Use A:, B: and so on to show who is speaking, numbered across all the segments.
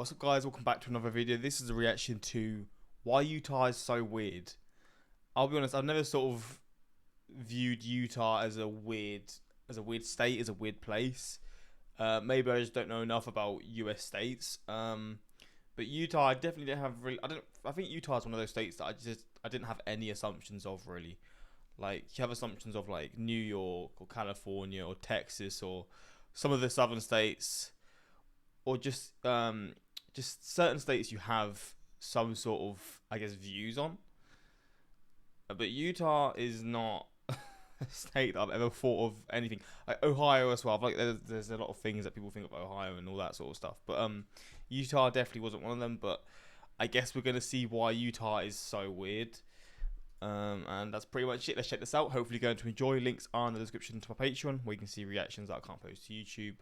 A: What's up, guys? Welcome back to another video. This is a reaction to why Utah is so weird. I'll be honest, I've never sort of viewed Utah as a weird state, as a weird place. Maybe I just don't know enough about US states. But Utah, I definitely don't have really. I think Utah is one of those states that I didn't have any assumptions of really. Like you have assumptions of like New York or California or Texas or some of the southern states, or just certain states you have some sort of, I guess, views on. But Utah is not a state that I've ever thought of anything. Like Ohio as well. Like there's a lot of things that people think of Ohio and all that sort of stuff. But Utah definitely wasn't one of them. But I guess we're gonna see why Utah is so weird. And that's pretty much it. Let's check this out. Hopefully you're going to enjoy. Links are in the description to my Patreon, where you can see reactions that I can't post to YouTube.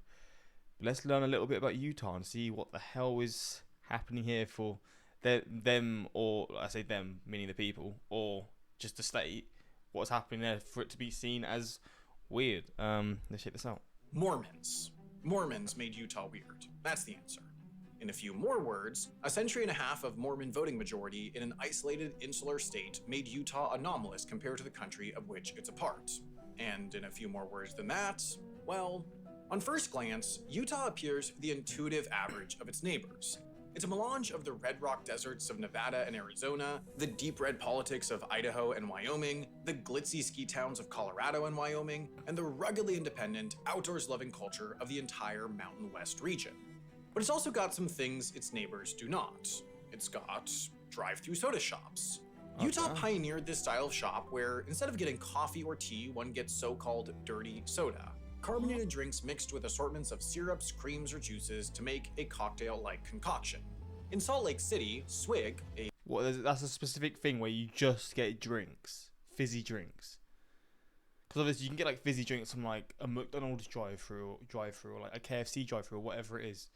A: But let's learn a little bit about Utah and see what the hell is happening here for them, or I say them, meaning the people, or just the state. What's happening there for it to be seen as weird? Let's check this out.
B: Mormons. Mormons made Utah weird. That's the answer. In a few more words, a century and a half of Mormon voting majority in an isolated insular state made Utah anomalous compared to the country of which it's a part. And in a few more words than that, well, on first glance, Utah appears the intuitive average of its neighbors. It's a melange of the red rock deserts of Nevada and Arizona, the deep red politics of Idaho and Wyoming, the glitzy ski towns of Colorado and Wyoming, and the ruggedly independent, outdoors-loving culture of the entire Mountain West region. But it's also got some things its neighbors do not. It's got drive-through soda shops. Utah pioneered this style of shop where instead of getting coffee or tea, one gets so-called dirty soda. Carbonated drinks mixed with assortments of syrups, creams, or juices to make a cocktail-like concoction. In Salt Lake City, Swig,
A: That's a specific thing where you just get drinks, fizzy drinks. Because obviously you can get like fizzy drinks from like a McDonald's drive-through, or like a KFC drive-through, or whatever it is.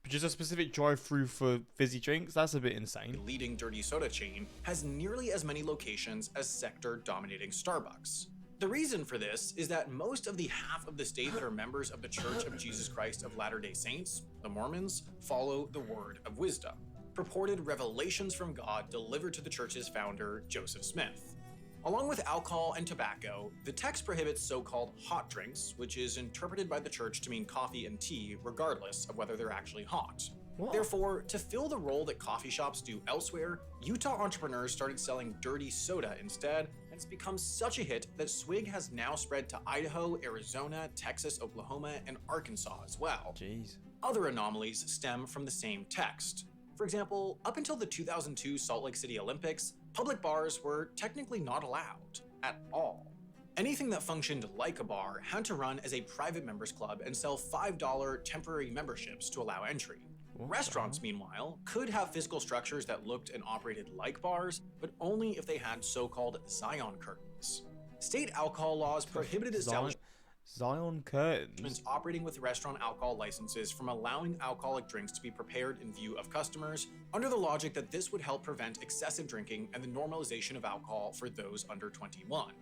A: But just a specific drive-through for fizzy drinks, that's a bit insane.
B: Leading dirty soda chain, has nearly as many locations as sector-dominating Starbucks. The reason for this is that most of the half of the state that are members of the Church of Jesus Christ of Latter-day Saints, the Mormons, follow the word of wisdom, purported revelations from God delivered to the church's founder, Joseph Smith. Along with alcohol and tobacco, the text prohibits so-called hot drinks, which is interpreted by the church to mean coffee and tea, regardless of whether they're actually hot.
A: What?
B: Therefore, to fill the role that coffee shops do elsewhere, Utah entrepreneurs started selling dirty soda instead, and it's become such a hit that Swig has now spread to Idaho, Arizona, Texas, Oklahoma, and Arkansas as well.
A: Jeez.
B: Other anomalies stem from the same text. For example, up until the 2002 Salt Lake City Olympics, public bars were technically not allowed at all. Anything that functioned like a bar had to run as a private members club and sell $5 temporary memberships to allow entry. Restaurants, meanwhile, could have physical structures that looked and operated like bars, but only if they had so-called Zion curtains. State alcohol laws prohibited establishments
A: Zion curtains
B: operating with restaurant alcohol licenses from allowing alcoholic drinks to be prepared in view of customers, under the logic that this would help prevent excessive drinking and the normalization of alcohol for those under 21.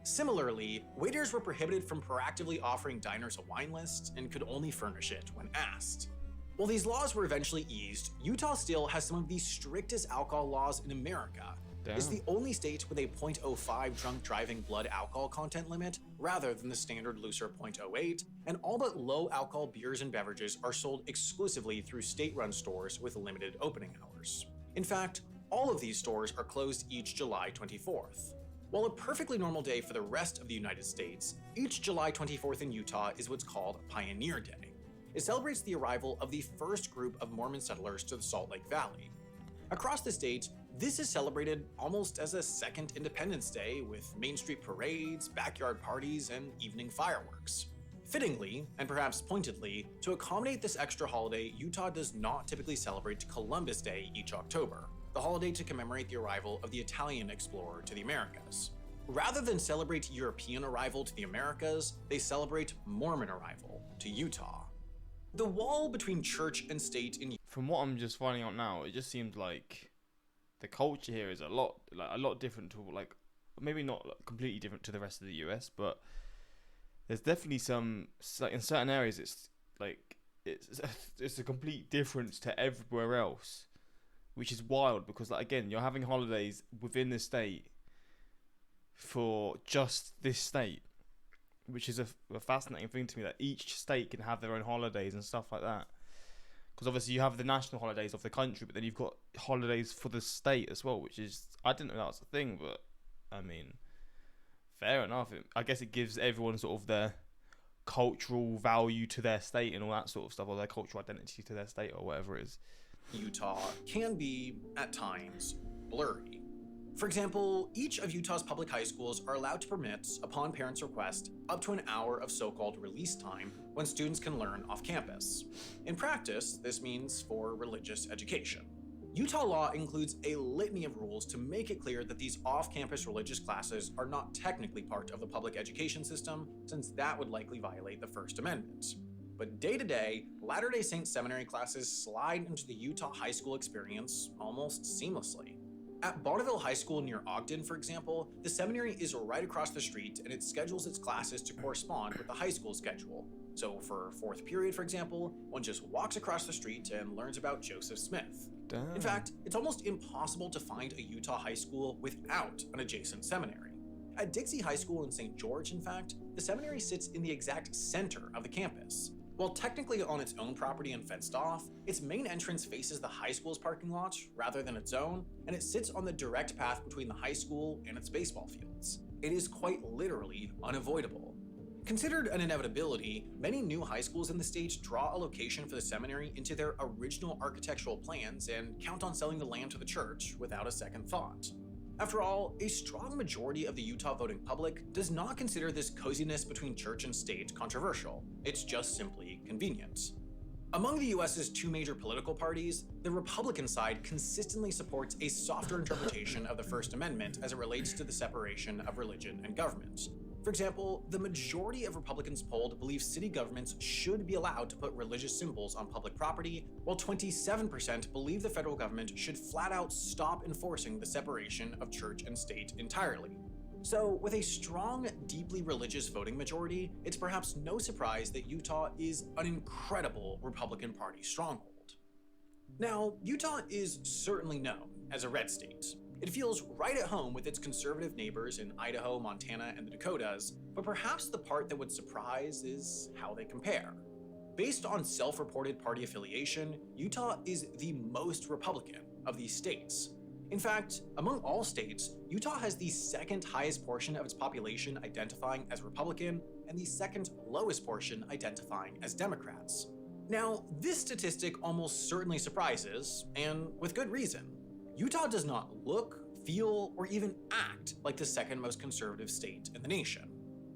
B: Similarly, waiters were prohibited from proactively offering diners a wine list and could only furnish it when asked. While these laws were eventually eased, Utah still has some of the strictest alcohol laws in America. It's the only state with a .05 drunk driving blood alcohol content limit rather than the standard looser .08, and all but low alcohol beers and beverages are sold exclusively through state-run stores with limited opening hours. In fact, all of these stores are closed each July 24th. While a perfectly normal day for the rest of the United States, each July 24th in Utah is what's called Pioneer Day. It celebrates the arrival of the first group of Mormon settlers to the Salt Lake Valley. Across the state, this is celebrated almost as a second Independence Day with Main Street parades, backyard parties, and evening fireworks. Fittingly, and perhaps pointedly, to accommodate this extra holiday, Utah does not typically celebrate Columbus Day each October, the holiday to commemorate the arrival of the Italian explorer to the Americas. Rather than celebrate European arrival to the Americas, they celebrate Mormon arrival to Utah. The wall between church and state in
A: From what I'm just finding out now, it just seems like the culture here is a lot different to, like, maybe not completely different to the rest of the US, but there's definitely some, like, in certain areas it's like it's a complete difference to everywhere else, which is wild because, like, again, you're having holidays within the state for just this state, which is a fascinating thing to me, that each state can have their own holidays and stuff like that. Because obviously you have the national holidays of the country, but then you've got holidays for the state as well, which is, I didn't know that was a thing, but I mean, fair enough. I guess it gives everyone sort of their cultural value to their state and all that sort of stuff, or their cultural identity to their state, or whatever it is.
B: Utah can be, at times, blurry. For example, each of Utah's public high schools are allowed to permit, upon parents' request, up to an hour of so-called release time when students can learn off campus. In practice, this means for religious education. Utah law includes a litany of rules to make it clear that these off-campus religious classes are not technically part of the public education system, since that would likely violate the First Amendment. But day to day, Latter-day Saint seminary classes slide into the Utah high school experience almost seamlessly. At Bonneville High School near Ogden, for example, the seminary is right across the street and it schedules its classes to correspond with the high school schedule. So for fourth period, for example, one just walks across the street and learns about Joseph Smith.
A: Damn.
B: In fact, it's almost impossible to find a Utah high school without an adjacent seminary. At Dixie High School in St. George, in fact, the seminary sits in the exact center of the campus. While technically on its own property and fenced off, its main entrance faces the high school's parking lot rather than its own, and it sits on the direct path between the high school and its baseball fields. It is quite literally unavoidable. Considered an inevitability, many new high schools in the state draw a location for the seminary into their original architectural plans and count on selling the land to the church without a second thought. After all, a strong majority of the Utah voting public does not consider this coziness between church and state controversial. It's just simply convenient. Among the US's two major political parties, the Republican side consistently supports a softer interpretation of the First Amendment as it relates to the separation of religion and government. For example, the majority of Republicans polled believe city governments should be allowed to put religious symbols on public property, while 27% believe the federal government should flat out stop enforcing the separation of church and state entirely. So, with a strong, deeply religious voting majority, it's perhaps no surprise that Utah is an incredible Republican Party stronghold. Now, Utah is certainly known as a red state. It feels right at home with its conservative neighbors in Idaho, Montana, and the Dakotas, but perhaps the part that would surprise is how they compare. Based on self-reported party affiliation, Utah is the most Republican of these states. In fact, among all states, Utah has the second highest portion of its population identifying as Republican and the second lowest portion identifying as Democrats. Now, this statistic almost certainly surprises, and with good reason. Utah does not look, feel, or even act like the second most conservative state in the nation.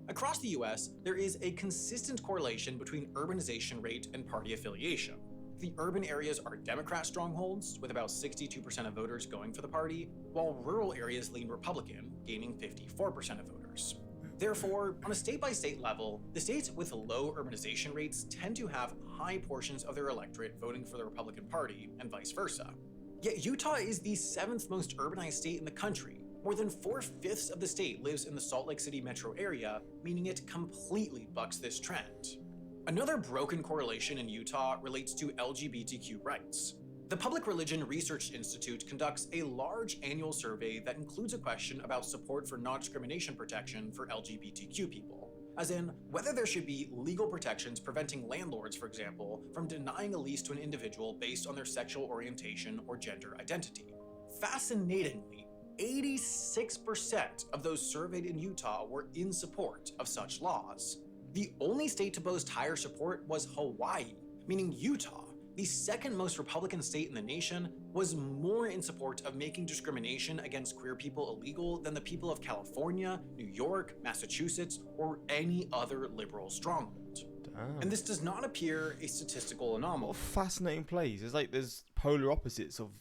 B: Across the US, there is a consistent correlation between urbanization rate and party affiliation. The urban areas are Democrat strongholds, with about 62% of voters going for the party, while rural areas lean Republican, gaining 54% of voters. Therefore, on a state-by-state level, the states with low urbanization rates tend to have high portions of their electorate voting for the Republican Party, and vice versa. Yet Utah is the 7th most urbanized state in the country. More than 4/5 of the state lives in the Salt Lake City metro area, meaning it completely bucks this trend. Another broken correlation in Utah relates to LGBTQ rights. The Public Religion Research Institute conducts a large annual survey that includes a question about support for non-discrimination protection for LGBTQ people. As in, whether there should be legal protections preventing landlords, for example, from denying a lease to an individual based on their sexual orientation or gender identity. Fascinatingly, 86% of those surveyed in Utah were in support of such laws. The only state to boast higher support was Hawaii, meaning Utah, the second most Republican state in the nation, was more in support of making discrimination against queer people illegal than the people of California, New York, Massachusetts, or any other liberal stronghold.
A: Damn.
B: And this does not appear a statistical anomaly.
A: What a fascinating place. It's like there's polar opposites of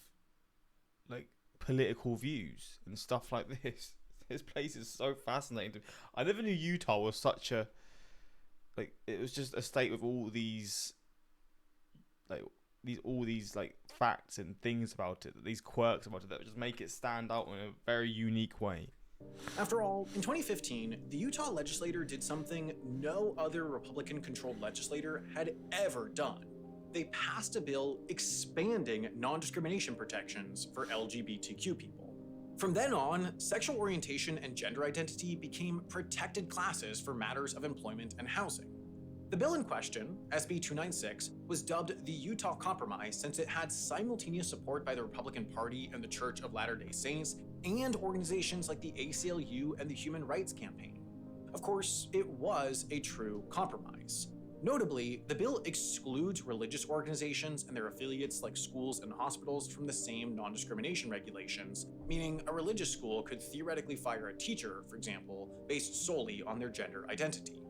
A: like political views and stuff like this. This place is so fascinating. I never knew Utah was such a it was just a state with all these facts and things about it, these quirks about it that just make it stand out in a very unique way.
B: After all, in 2015, the Utah legislature did something no other Republican-controlled legislator had ever done. they passed a bill expanding non-discrimination protections for LGBTQ people. From then on, sexual orientation and gender identity became protected classes for matters of employment and housing. The bill in question, SB 296, was dubbed the Utah Compromise since it had simultaneous support by the Republican Party and the Church of Latter-day Saints, and organizations like the ACLU and the Human Rights Campaign. Of course, it was a true compromise. Notably, the bill excludes religious organizations and their affiliates like schools and hospitals from the same non-discrimination regulations, meaning a religious school could theoretically fire a teacher, for example, based solely on their gender identity.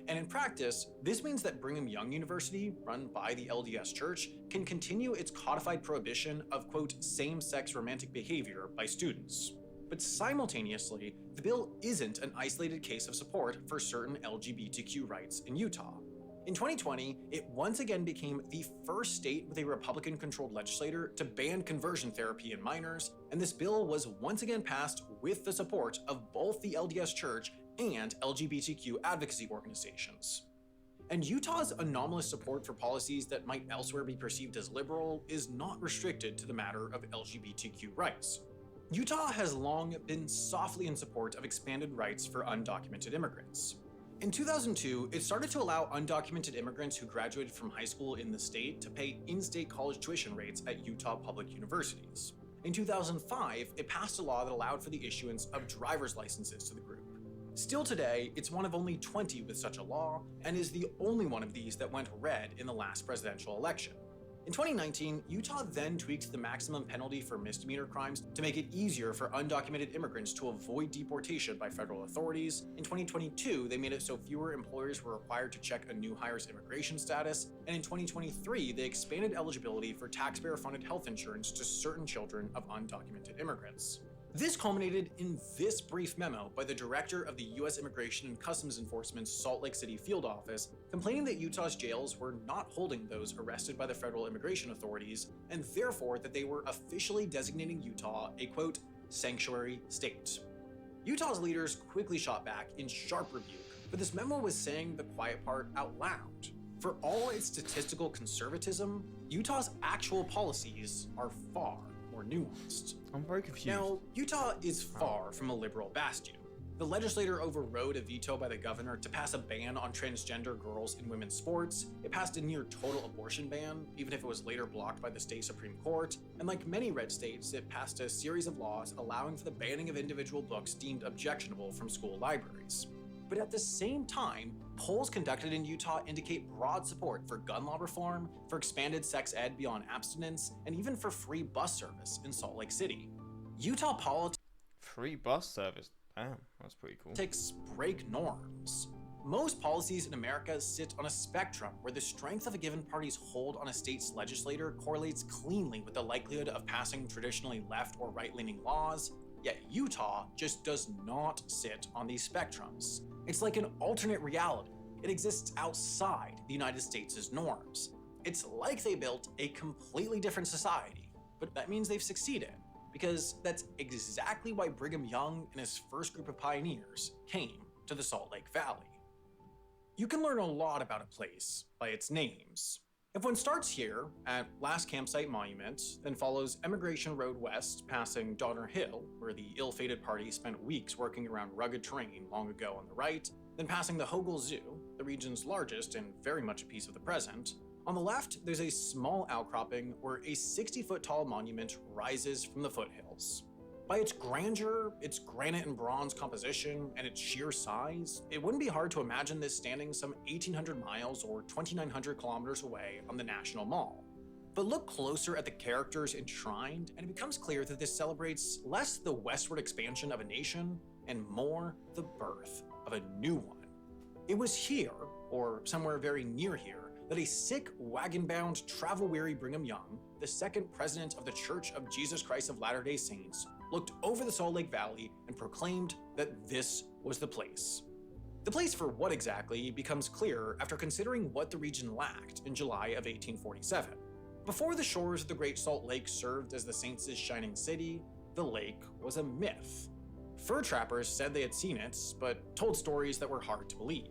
B: And in practice, this means that Brigham Young University, run by the LDS Church, can continue its codified prohibition of, quote, same-sex romantic behavior by students. But simultaneously, the bill isn't an isolated case of support for certain LGBTQ rights in Utah. In 2020, it once again became the first state with a Republican-controlled legislator to ban conversion therapy in minors, and this bill was once again passed with the support of both the LDS Church and LGBTQ advocacy organizations. And Utah's anomalous support for policies that might elsewhere be perceived as liberal is not restricted to the matter of LGBTQ rights. Utah has long been softly in support of expanded rights for undocumented immigrants. In 2002, it started to allow undocumented immigrants who graduated from high school in the state to pay in-state college tuition rates at Utah public universities. In 2005, it passed a law that allowed for the issuance of driver's licenses to the group. Still today, it's one of only 20 with such a law, and is the only one of these that went red in the last presidential election. In 2019, Utah then tweaked the maximum penalty for misdemeanor crimes to make it easier for undocumented immigrants to avoid deportation by federal authorities. In 2022, they made it so fewer employers were required to check a new hire's immigration status, and in 2023, they expanded eligibility for taxpayer-funded health insurance to certain children of undocumented immigrants. This culminated in this brief memo by the director of the U.S. Immigration and Customs Enforcement's Salt Lake City field office, complaining that Utah's jails were not holding those arrested by the federal immigration authorities, and therefore that they were officially designating Utah a, quote, sanctuary state. Utah's leaders quickly shot back in sharp rebuke, but this memo was saying the quiet part out loud. For all its statistical conservatism, Utah's actual policies are far more nuanced.
A: I'm very confused.
B: Now, Utah is far from a liberal bastion. The legislature overrode a veto by the governor to pass a ban on transgender girls in women's sports. It passed a near total abortion ban, even if it was later blocked by the state Supreme Court. And like many red states, it passed a series of laws allowing for the banning of individual books deemed objectionable from school libraries. But at the same time, polls conducted in Utah indicate broad support for gun law reform, for expanded sex ed beyond abstinence, and even for free bus service in Salt Lake City. Utah
A: Free bus service? Damn, that's pretty cool.
B: politics break norms. Most policies in America sit on a spectrum where the strength of a given party's hold on a state's legislature correlates cleanly with the likelihood of passing traditionally left or right-leaning laws, yet Utah just does not sit on these spectrums. It's like an alternate reality. It exists outside the United States' norms. It's like they built a completely different society, but that means they've succeeded, because that's exactly why Brigham Young and his first group of pioneers came to the Salt Lake Valley. You can learn a lot about a place by its names. If one starts here at Last Campsite Monument, then follows Emigration Road West, passing Donner Hill, where the ill-fated party spent weeks working around rugged terrain long ago on the right, then passing the Hogle Zoo, the region's largest and very much a piece of the present. On the left, there's a small outcropping where a 60-foot-tall monument rises from the foothills. By its grandeur, its granite and bronze composition, and its sheer size, it wouldn't be hard to imagine this standing some 1,800 miles or 2,900 kilometers away on the National Mall. But look closer at the characters enshrined, and it becomes clear that this celebrates less the westward expansion of a nation, and more the birth of a new one. It was here, or somewhere very near here, that a sick, wagon-bound, travel-weary Brigham Young, the second president of the Church of Jesus Christ of Latter-day Saints, looked over the Salt Lake Valley and proclaimed that this was the place. The place for what exactly becomes clear after considering what the region lacked in July of 1847. Before the shores of the Great Salt Lake served as the Saints' shining city, the lake was a myth. Fur trappers said they had seen it, but told stories that were hard to believe.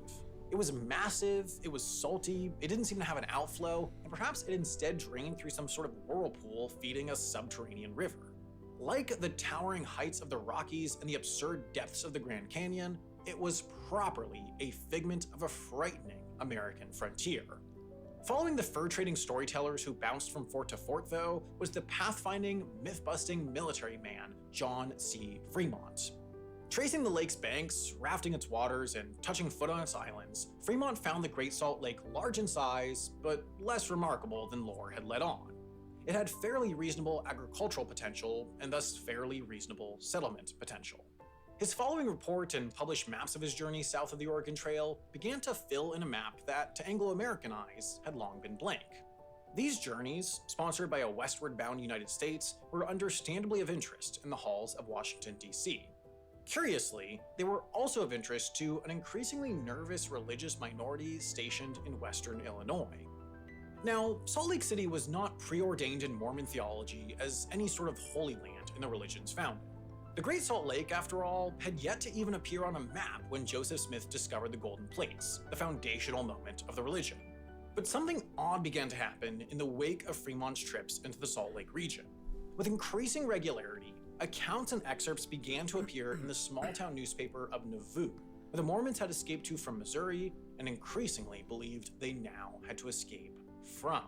B: It was massive, it was salty, it didn't seem to have an outflow, and perhaps it instead drained through some sort of whirlpool feeding a subterranean river. Like the towering heights of the Rockies and the absurd depths of the Grand Canyon, it was properly a figment of a frightening American frontier. Following the fur-trading storytellers who bounced from fort to fort, though, was the pathfinding, myth-busting military man, John C. Fremont. Tracing the lake's banks, rafting its waters, and touching foot on its islands, Fremont found the Great Salt Lake large in size, but less remarkable than lore had led on. It had fairly reasonable agricultural potential, and thus fairly reasonable settlement potential. His following report and published maps of his journey south of the Oregon Trail began to fill in a map that, to Anglo-American eyes, had long been blank. These journeys, sponsored by a westward-bound United States, were understandably of interest in the halls of Washington, D.C. Curiously, they were also of interest to an increasingly nervous religious minority stationed in western Illinois. Now, Salt Lake City was not preordained in Mormon theology as any sort of holy land in the religion's founding. The Great Salt Lake, after all, had yet to even appear on a map when Joseph Smith discovered the golden plates, the foundational moment of the religion. But something odd began to happen in the wake of Fremont's trips into the Salt Lake region. With increasing regularity, accounts and excerpts began to appear in the small-town newspaper of Nauvoo, where the Mormons had escaped to from Missouri and increasingly believed they now had to escape from.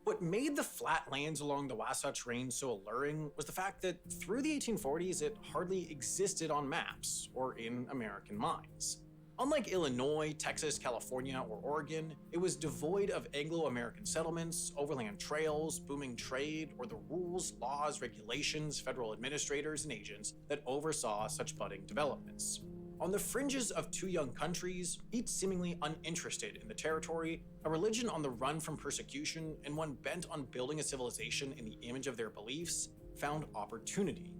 B: What made the flat lands along the Wasatch Range so alluring was the fact that through the 1840s it hardly existed on maps or in American minds. Unlike Illinois, Texas, California, or Oregon, it was devoid of Anglo-American settlements, overland trails, booming trade, or the rules, laws, regulations, federal administrators, and agents that oversaw such budding developments. On the fringes of two young countries, each seemingly uninterested in the territory, a religion on the run from persecution, and one bent on building a civilization in the image of their beliefs, found opportunity.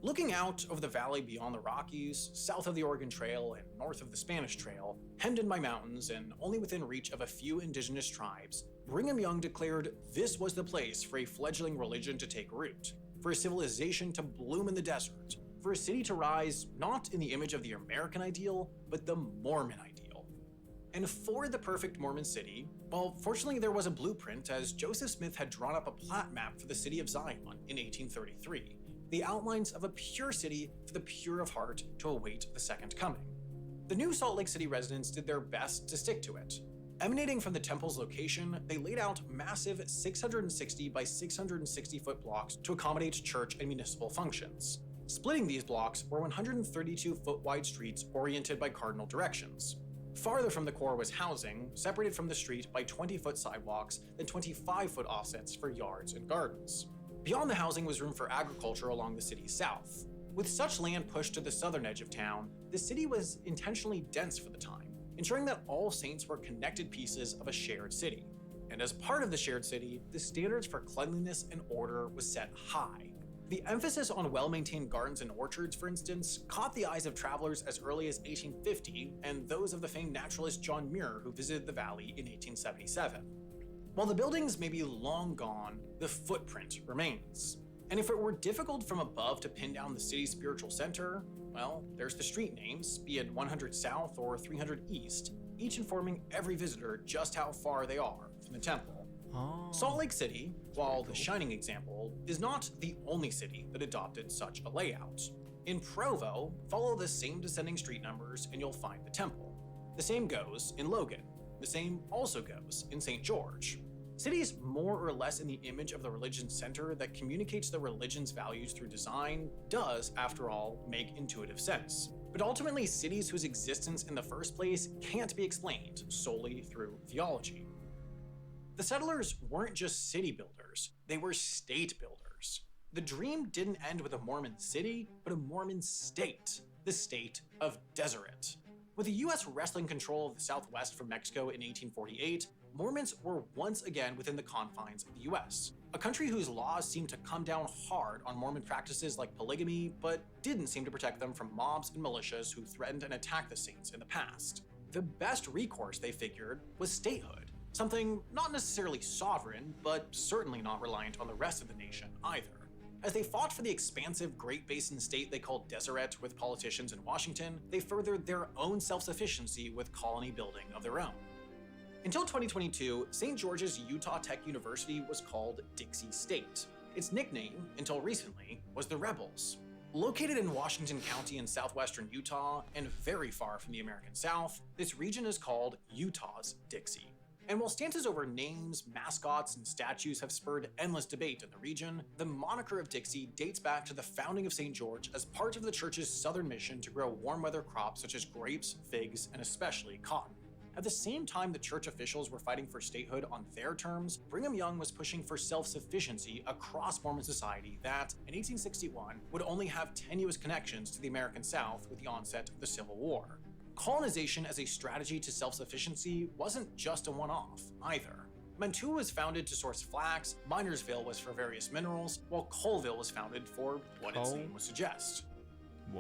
B: Looking out over the valley beyond the Rockies, south of the Oregon Trail and north of the Spanish Trail, hemmed in by mountains and only within reach of a few indigenous tribes, Brigham Young declared this was the place for a fledgling religion to take root, for a civilization to bloom in the desert, for a city to rise not in the image of the American ideal, but the Mormon ideal. And for the perfect Mormon city, well, fortunately there was a blueprint, as Joseph Smith had drawn up a plat map for the city of Zion in 1833, the outlines of a pure city for the pure of heart to await the second coming. The new Salt Lake City residents did their best to stick to it. Emanating from the temple's location, they laid out massive 660 by 660 foot blocks to accommodate church and municipal functions. Splitting these blocks were 132 foot wide streets oriented by cardinal directions. Farther from the core was housing, separated from the street by 20 foot sidewalks and 25 foot offsets for yards and gardens. Beyond the housing was room for agriculture along the city's south. With such land pushed to the southern edge of town, the city was intentionally dense for the time, ensuring that all saints were connected pieces of a shared city. And as part of the shared city, the standards for cleanliness and order was set high. The emphasis on well-maintained gardens and orchards, for instance, caught the eyes of travelers as early as 1850 and those of the famed naturalist John Muir, who visited the valley in 1877. While the buildings may be long gone, the footprint remains. And if it were difficult from above to pin down the city's spiritual center, well, there's the street names, be it 100 South or 300 East, each informing every visitor just how far they are from the temple. Salt Lake City, while the shining example, is not the only city that adopted such a layout. In Provo, follow the same descending street numbers and you'll find the temple. The same goes in Logan. The same also goes in St. George. Cities more or less in the image of the religion's center that communicates the religion's values through design does, after all, make intuitive sense. But ultimately, cities whose existence in the first place can't be explained solely through theology. The settlers weren't just city builders, they were state builders. The dream didn't end with a Mormon city, but a Mormon state, the state of Deseret. With the US wresting control of the Southwest from Mexico in 1848, Mormons were once again within the confines of the US, a country whose laws seemed to come down hard on Mormon practices like polygamy, but didn't seem to protect them from mobs and militias who threatened and attacked the saints in the past. The best recourse, they figured, was statehood, something not necessarily sovereign, but certainly not reliant on the rest of the nation either. As they fought for the expansive Great Basin state they called Deseret with politicians in Washington, they furthered their own self-sufficiency with colony building of their own. Until 2022, St. George's Utah Tech University was called Dixie State. Its nickname, until recently, was the Rebels. Located in Washington County in southwestern Utah, and very far from the American South, this region is called Utah's Dixie. And while stances over names, mascots, and statues have spurred endless debate in the region, the moniker of Dixie dates back to the founding of St. George as part of the church's southern mission to grow warm weather crops such as grapes, figs, and especially cotton. At the same time the church officials were fighting for statehood on their terms, Brigham Young was pushing for self-sufficiency across Mormon society that, in 1861, would only have tenuous connections to the American South with the onset of the Civil War. Colonization as a strategy to self-sufficiency wasn't just a one-off, either. Mantua was founded to source flax, Minersville was for various minerals, while Colville was founded for what its name would suggest.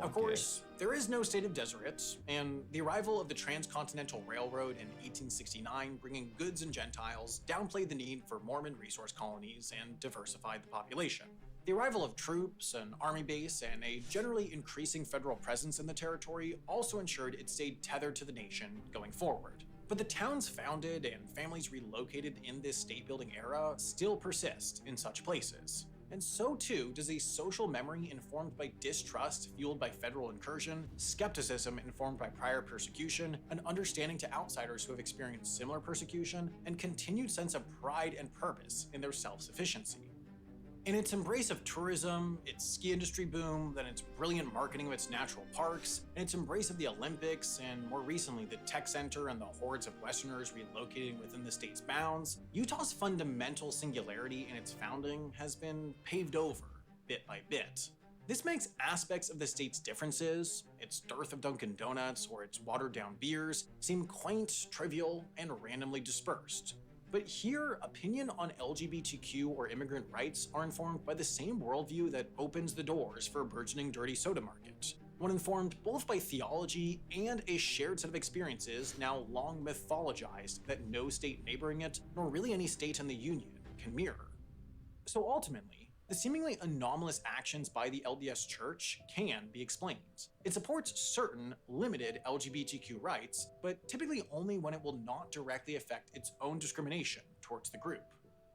B: Of course, there is no state of Deseret, and the arrival of the Transcontinental Railroad in 1869 bringing goods and Gentiles downplayed the need for Mormon resource colonies and diversified the population. The arrival of troops, an army base, and a generally increasing federal presence in the territory also ensured it stayed tethered to the nation going forward. But the towns founded and families relocated in this state-building era still persist in such places. And so too does a social memory informed by distrust fueled by federal incursion, skepticism informed by prior persecution, an understanding to outsiders who have experienced similar persecution, and continued sense of pride and purpose in their self-sufficiency. In its embrace of tourism, its ski industry boom, then its brilliant marketing of its natural parks, and its embrace of the Olympics, and more recently the tech center and the hordes of Westerners relocating within the state's bounds, Utah's fundamental singularity in its founding has been paved over, bit by bit. This makes aspects of the state's differences, its dearth of Dunkin' Donuts or its watered-down beers, seem quaint, trivial, and randomly dispersed. But here, opinion on LGBTQ or immigrant rights are informed by the same worldview that opens the doors for a burgeoning dirty soda market. One informed both by theology and a shared set of experiences now long mythologized that no state neighboring it, nor really any state in the Union, can mirror. So ultimately, the seemingly anomalous actions by the LDS Church can be explained. It supports certain, limited LGBTQ rights, but typically only when it will not directly affect its own discrimination towards the group.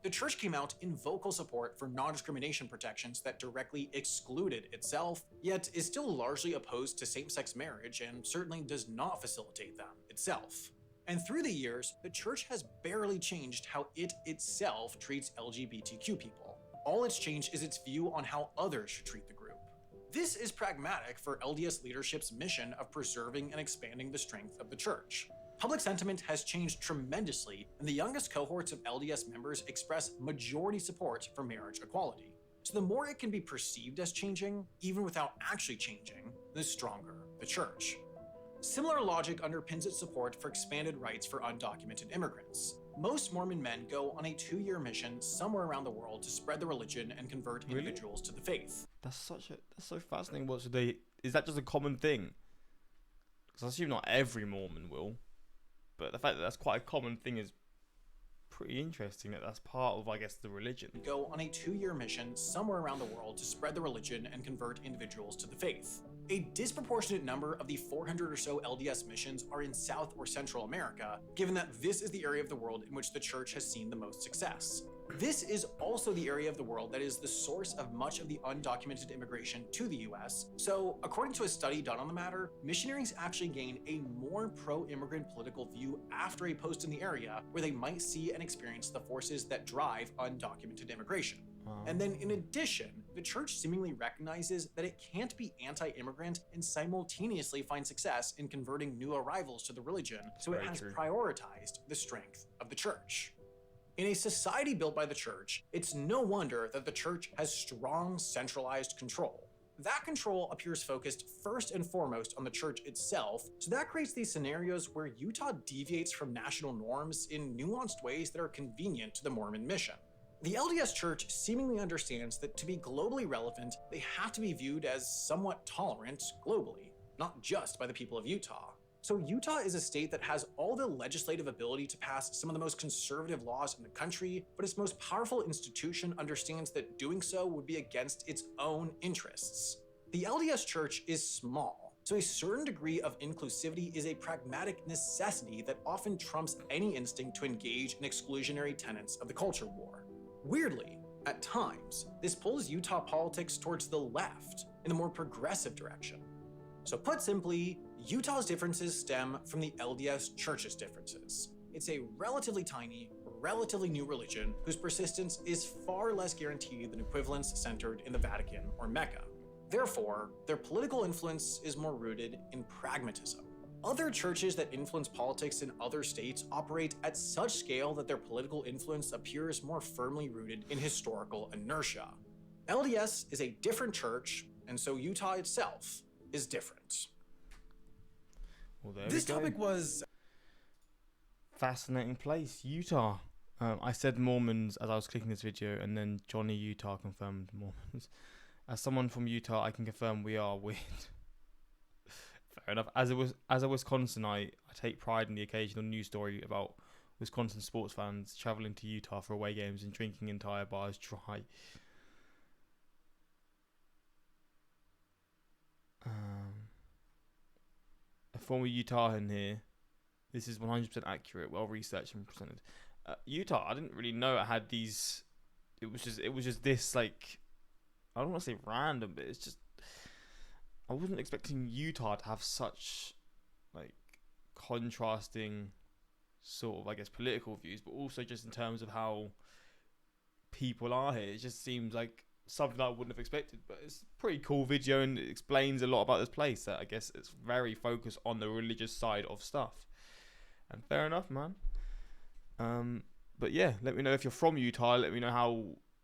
B: The Church came out in vocal support for non-discrimination protections that directly excluded itself, yet is still largely opposed to same-sex marriage and certainly does not facilitate them itself. And through the years, the Church has barely changed how it itself treats LGBTQ people. All it's changed is its view on how others should treat the group. This is pragmatic for LDS leadership's mission of preserving and expanding the strength of the Church. Public sentiment has changed tremendously, and the youngest cohorts of LDS members express majority support for marriage equality. So the more it can be perceived as changing, even without actually changing, the stronger the Church. Similar logic underpins its support for expanded rights for undocumented immigrants. Most Mormon men go on a 2-year mission somewhere around the world to spread the religion and convert individuals to the faith.
A: That's so fascinating. Is that just a common thing? Because I assume not every Mormon will, but the fact that that's quite a common thing is pretty interesting. That's part of, I guess, the religion.
B: Go on a 2-year mission somewhere around the world to spread the religion and convert individuals to the faith. A disproportionate number of the 400 or so LDS missions are in South or Central America, given that this is the area of the world in which the Church has seen the most success. This is also the area of the world that is the source of much of the undocumented immigration to the US, so according to a study done on the matter, missionaries actually gain a more pro-immigrant political view after a post in the area where they might see and experience the forces that drive undocumented immigration. And then in addition, the Church seemingly recognizes that it can't be anti-immigrant and simultaneously find success in converting new arrivals to the religion, so it has prioritized the strength of the Church. In a society built by the Church, it's no wonder that the Church has strong centralized control. That control appears focused first and foremost on the Church itself, so that creates these scenarios where Utah deviates from national norms in nuanced ways that are convenient to the Mormon mission. The LDS Church seemingly understands that to be globally relevant, they have to be viewed as somewhat tolerant globally, not just by the people of Utah. So Utah is a state that has all the legislative ability to pass some of the most conservative laws in the country, but its most powerful institution understands that doing so would be against its own interests. The LDS Church is small, so a certain degree of inclusivity is a pragmatic necessity that often trumps any instinct to engage in exclusionary tenets of the culture war. Weirdly, at times, this pulls Utah politics towards the left, in the more progressive direction. So put simply, Utah's differences stem from the LDS Church's differences. It's a relatively tiny, relatively new religion whose persistence is far less guaranteed than equivalents centered in the Vatican or Mecca. Therefore, their political influence is more rooted in pragmatism. Other churches that influence politics in other states operate at such scale that their political influence appears more firmly rooted in historical inertia. LDS is a different church, and so Utah itself is different.
A: Well,
B: This topic was
A: fascinating place, Utah. I said Mormons as I was clicking this video, and then Johnny Utah confirmed Mormons. As someone from Utah, I can confirm we are weird. Fair enough. As a Wisconsinite, I take pride in the occasional news story about Wisconsin sports fans traveling to Utah for away games and drinking entire bars dry. A former Utahan here. This is 100% accurate, well researched and presented. Utah, I didn't really know it had these. It was just this, like, I don't want to say random, but it's just, I wasn't expecting Utah to have such, like, contrasting sort of, I guess, political views, but also just in terms of how people are here. It just seems like something I wouldn't have expected, but it's a pretty cool video and it explains a lot about this place. That I guess it's very focused on the religious side of stuff, and fair enough, man. But yeah, let me know if you're from Utah. Let me know how,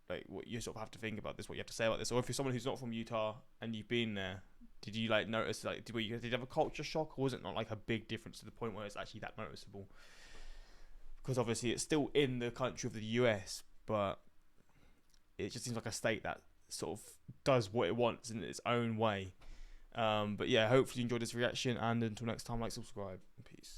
A: like, what you sort of have to think about this, what you have to say about this, or if you're someone who's not from Utah and you've been there, did you like notice, like, did you have a culture shock, or was it not like a big difference to the point where it's actually that noticeable? Because obviously it's still in the country of the US, but it just seems like a state that sort of does what it wants in its own way. But yeah, hopefully you enjoyed this reaction, and until next time, like, subscribe, and peace.